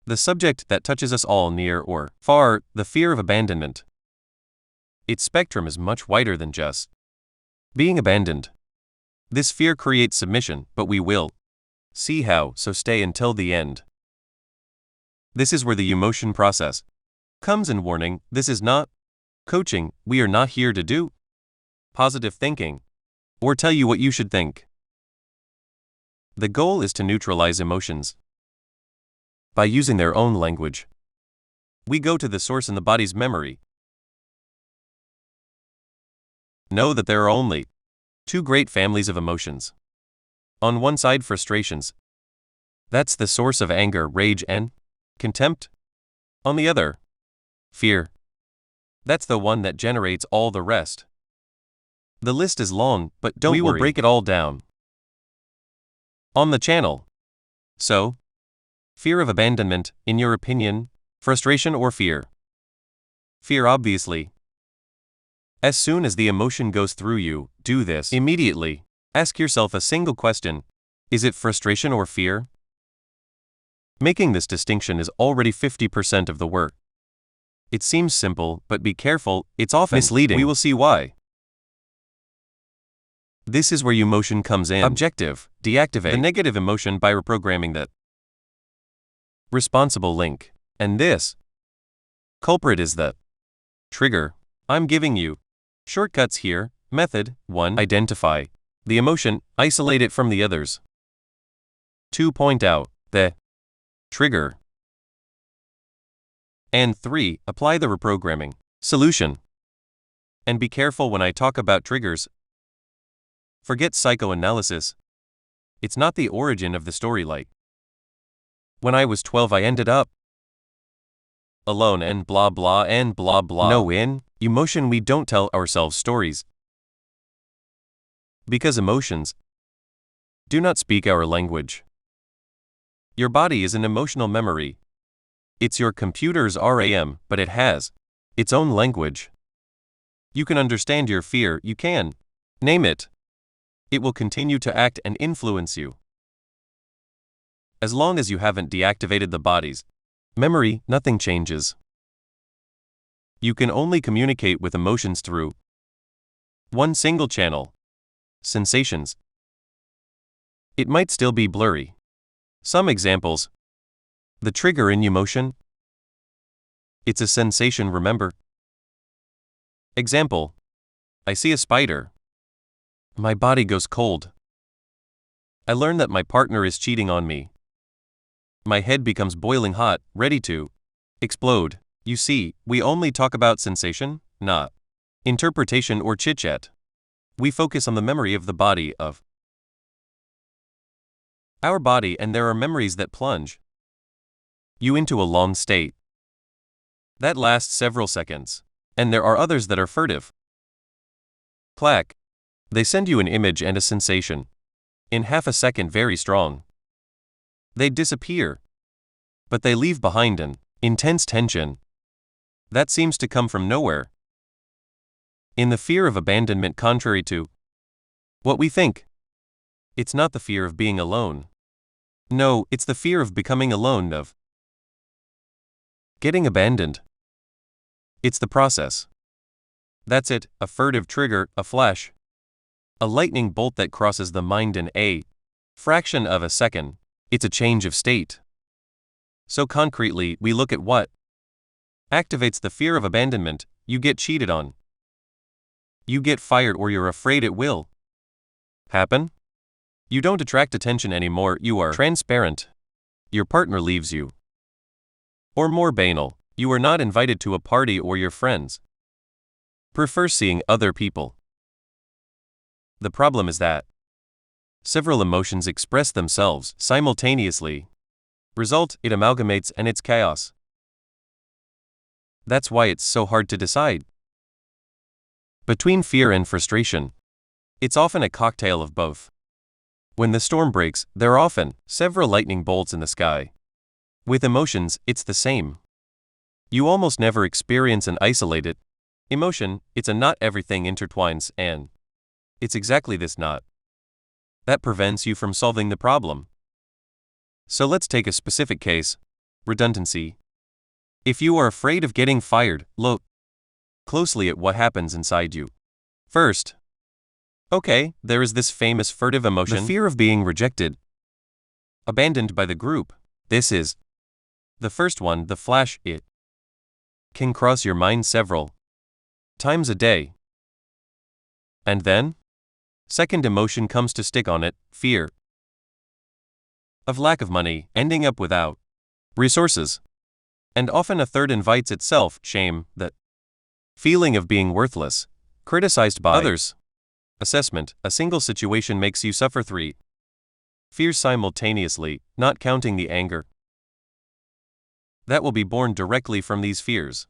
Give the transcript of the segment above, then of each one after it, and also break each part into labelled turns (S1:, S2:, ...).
S1: The subject that touches us all near or far, the fear of abandonment. Its spectrum is much wider than just being abandoned. This fear creates submission, but we will see how, so stay until the end. This is where the emotion process comes in. Warning, this is not coaching. We are not here to do positive thinking or tell you what you should think. The goal is to neutralize emotions by using their own language. We go to the source in the body's memory. Know that there are only two great families of emotions. On one side, frustrations. That's the source of anger, rage, and contempt. On the other, fear. That's the one that generates all the rest. The list is long, but don't worry. We will break it all down on the channel. So, fear of abandonment, in your opinion, frustration or fear? Fear, obviously. As soon as the emotion goes through you, do this immediately. Ask yourself a single question. Is it frustration or fear? Making this distinction is already 50% of the work. It seems simple, but be careful, it's often misleading. We will see why. This is where emotion comes in. Objective, deactivate the negative emotion by reprogramming that responsible link. And this culprit is the trigger. I'm giving you shortcuts here. Method 1. Identify the emotion, isolate it from the others. 2. Point out the trigger. And 3. Apply the reprogramming solution. And be careful when I talk about triggers. Forget psychoanalysis. It's not the origin of the story. Like when I was 12, I ended up alone and blah blah and blah blah. No, in emotion we don't tell ourselves stories, because emotions do not speak our language. Your body is an emotional memory. It's your computer's RAM, but it has its own language. You can understand your fear, you can name it. It will continue to act and influence you. As long as you haven't deactivated the body's memory, nothing changes. You can only communicate with emotions through one single channel: sensations. It might still be blurry. Some examples: the trigger in emotion. It's a sensation, remember? Example: I see a spider. My body goes cold. I learn that my partner is cheating on me. My head becomes boiling hot, ready to explode. You see, we only talk about sensation, not interpretation or chit-chat. We focus on the memory of the body, of our body, and there are memories that plunge you into a long state that lasts several seconds. And there are others that are furtive. Clack. They send you an image and a sensation. In half a second, very strong. They disappear. But they leave behind an intense tension that seems to come from nowhere. In the fear of abandonment, contrary to what we think, it's not the fear of being alone. No, it's the fear of becoming alone, of getting abandoned. It's the process. That's it, a furtive trigger, a flash. A lightning bolt that crosses the mind in a fraction of a second. It's a change of state. So concretely, we look at what activates the fear of abandonment. You get cheated on. You get fired, or you're afraid it will happen. You don't attract attention anymore, you are transparent. Your partner leaves you. Or more banal, you are not invited to a party, or your friends prefer seeing other people. The problem is that several emotions express themselves simultaneously. Result, it amalgamates and it's chaos. That's why it's so hard to decide between fear and frustration. It's often a cocktail of both. When the storm breaks, there are often several lightning bolts in the sky. With emotions, it's the same. You almost never experience an isolated emotion. It's a knot, everything intertwines, and it's exactly this knot that prevents you from solving the problem. So let's take a specific case. redundancy. If you are afraid of getting fired, look closely at what happens inside you. First, okay, there is this famous furtive emotion, the fear of being rejected, abandoned by the group. This is the first one, the flash. It can cross your mind several times a day. And then, second emotion comes to stick on it, fear of lack of money, ending up without resources. And often a third invites itself, shame, that feeling of being worthless, criticized by others. Assessment, a single situation makes you suffer three fears simultaneously, not counting the anger that will be born directly from these fears.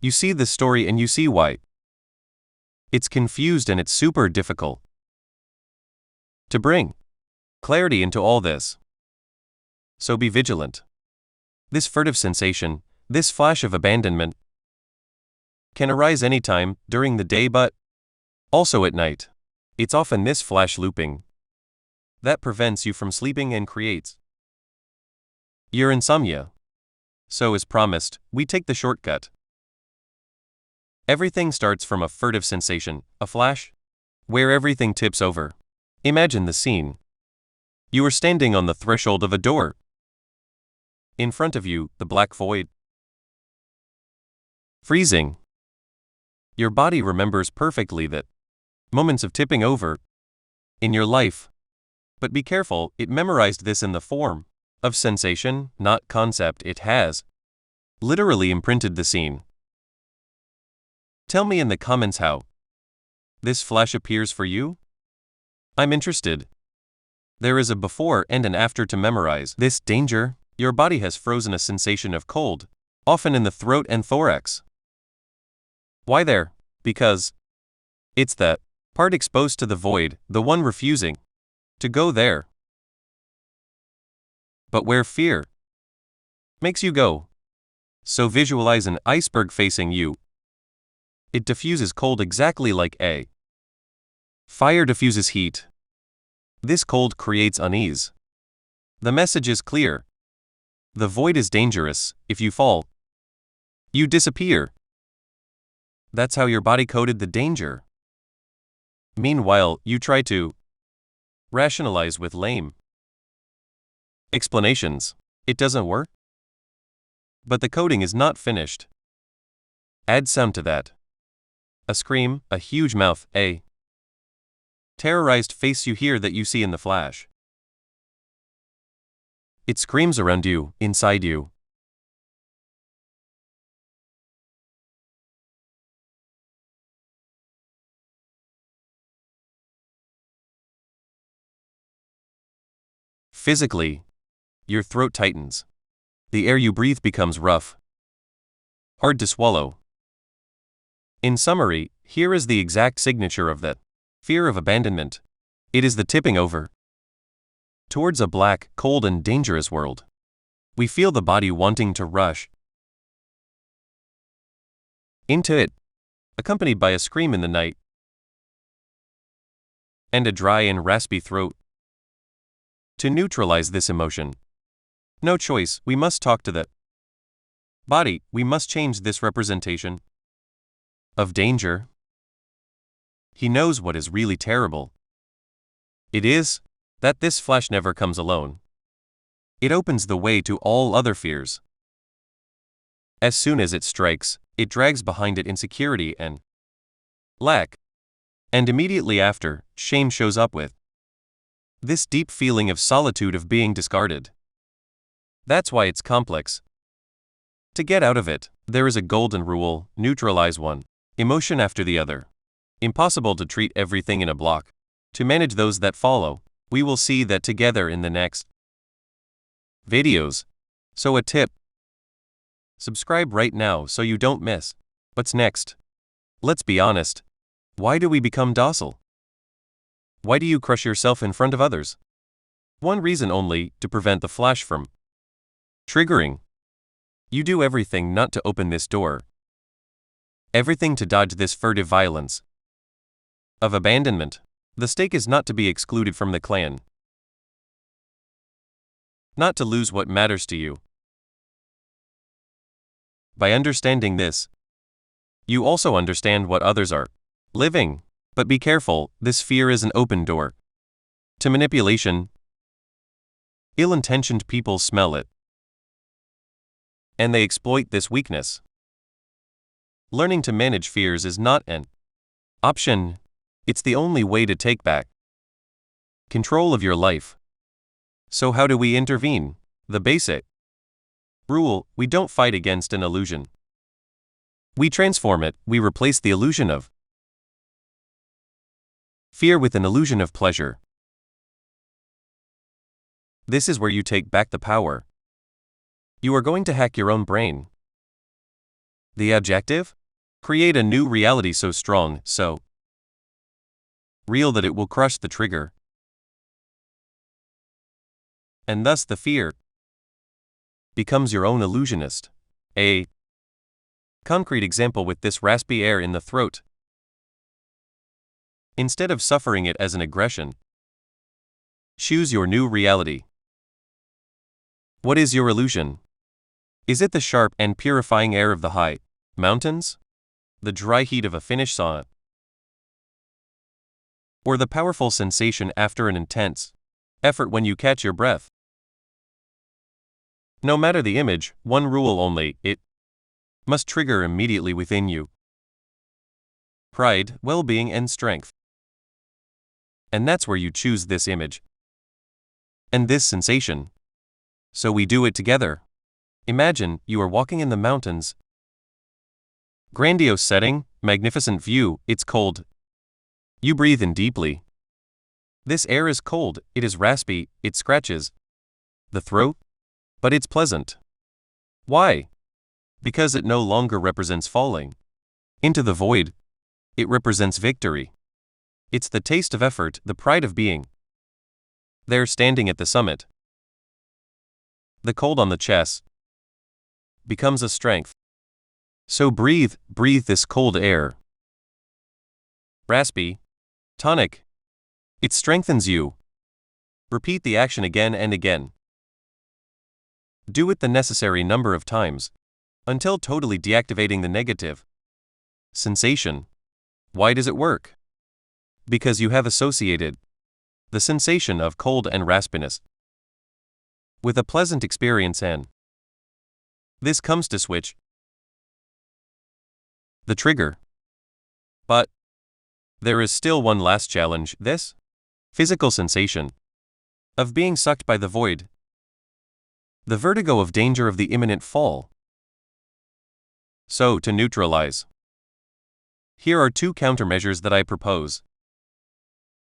S1: You see this story and you see why. It's confused and it's super difficult to bring clarity into all this. So be vigilant. This furtive sensation, this flash of abandonment, can arise anytime during the day but also at night. It's often this flash looping that prevents you from sleeping and creates your insomnia. So as promised, we take the shortcut. Everything starts from a furtive sensation, a flash, where everything tips over. Imagine the scene. You are standing on the threshold of a door. In front of you, the black void. Freezing. Your body remembers perfectly that moments of tipping over in your life. But be careful, it memorized this in the form of sensation, not concept. It has literally imprinted the scene. Tell me in the comments how this flash appears for you. I'm interested. There is a before and an after to memorize this danger. Your body has frozen a sensation of cold, often in the throat and thorax. Why there? Because it's that part exposed to the void, the one refusing to go there. But where fear makes you go. So visualize an iceberg facing you. It diffuses cold exactly like a fire diffuses heat. This cold creates unease. The message is clear. The void is dangerous. If you fall, you disappear. That's how your body coded the danger. Meanwhile, you try to rationalize with lame explanations. It doesn't work. But the coding is not finished. Add sound to that. A scream, a huge mouth, a terrorized face you hear that you see in the flash. It screams around you, inside you. Physically, your throat tightens. The air you breathe becomes rough, hard to swallow. In summary, here is the exact signature of that fear of abandonment. It is the tipping over towards a black, cold, and dangerous world. We feel the body wanting to rush into it, accompanied by a scream in the night and a dry and raspy throat. To neutralize this emotion, no choice, we must talk to the body. We must change this representation of danger. He knows what is really terrible. It is that this flash never comes alone. It opens the way to all other fears. As soon as it strikes, it drags behind it insecurity and lack. And immediately after, shame shows up with this deep feeling of solitude, of being discarded. That's why it's complex. To get out of it, there is a golden rule: neutralize one emotion after the other. Impossible to treat everything in a block. To manage those that follow, we will see that together in the next videos. So a tip: subscribe right now so you don't miss what's next. Let's be honest. Why do we become docile? Why do you crush yourself in front of others? One reason only: to prevent the flash from triggering. You do everything not to open this door. Everything to dodge this furtive violence of abandonment. The stake is not to be excluded from the clan. Not to lose what matters to you. By understanding this, you also understand what others are living. But be careful, this fear is an open door to manipulation. Ill-intentioned people smell it, and they exploit this weakness. Learning to manage fears is not an option, it's the only way to take back control of your life. So how do we intervene? The basic rule: we don't fight against an illusion. We transform it. We replace the illusion of fear with an illusion of pleasure. This is where you take back the power. You are going to hack your own brain. The objective? Create a new reality so strong, so real that it will crush the trigger. And thus the fear becomes your own illusionist. A concrete example with this raspy air in the throat. Instead of suffering it as an aggression, choose your new reality. What is your illusion? Is it the sharp and purifying air of the high mountains? The dry heat of a Finnish sauna? Or the powerful sensation after an intense effort when you catch your breath? No matter the image, one rule only: it must trigger immediately within you pride, well-being, and strength. And that's where you choose this image and this sensation. So we do it together. Imagine you are walking in the mountains. Grandiose setting, magnificent view, it's cold. You breathe in deeply. This air is cold, it is raspy, it scratches the throat, but it's pleasant. Why? Because it no longer represents falling into the void. It represents victory. It's the taste of effort, the pride of being there, standing at the summit. The cold on the chest becomes a strength. So breathe this cold air. Raspy, tonic. It strengthens you. Repeat the action again and again. Do it the necessary number of times until totally deactivating the negative sensation. Why does it work? Because you have associated the sensation of cold and raspiness with a pleasant experience, and this comes to switch the trigger. But there is still one last challenge: this physical sensation of being sucked by the void, the vertigo of danger of the imminent fall. So, to neutralize, here are two countermeasures that I propose.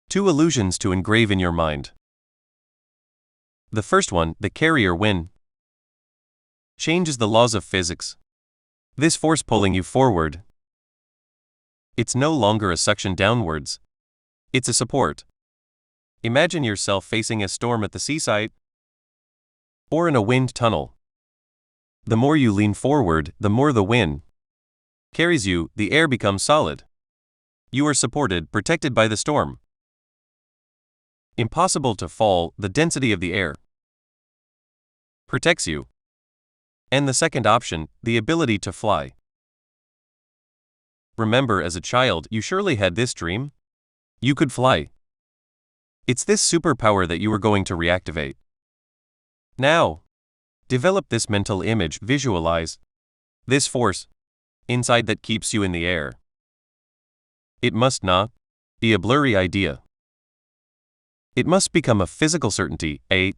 S1: Two illusions to engrave in your mind. The first one, the carrier wind, changes the laws of physics. This force pulling you forward, it's no longer a suction downwards. It's a support. Imagine yourself facing a storm at the seaside or in a wind tunnel. The more you lean forward, the more the wind carries you, the air becomes solid. You are supported, protected by the storm. Impossible to fall, the density of the air protects you. And the second option, the ability to fly. Remember, as a child, you surely had this dream. You could fly. It's this superpower that you are going to reactivate. Now, develop this mental image, visualize this force inside that keeps you in the air. It must not be a blurry idea. It must become a physical certainty, a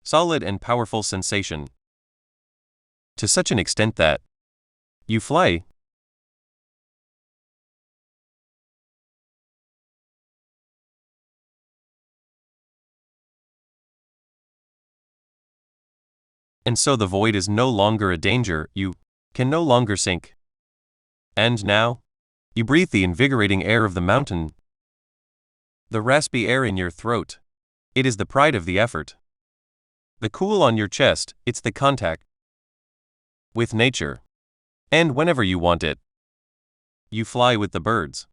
S1: solid and powerful sensation, to such an extent that you fly. And so the void is no longer a danger, you can no longer sink. And now, you breathe the invigorating air of the mountain, the raspy air in your throat. It is the pride of the effort. The cool on your chest, it's the contact with nature. And whenever you want it, you fly with the birds.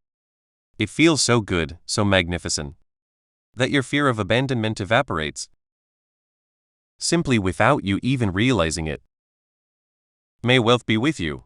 S1: It feels so good, so magnificent, that your fear of abandonment evaporates. simply without you even realizing it. May wealth be with you.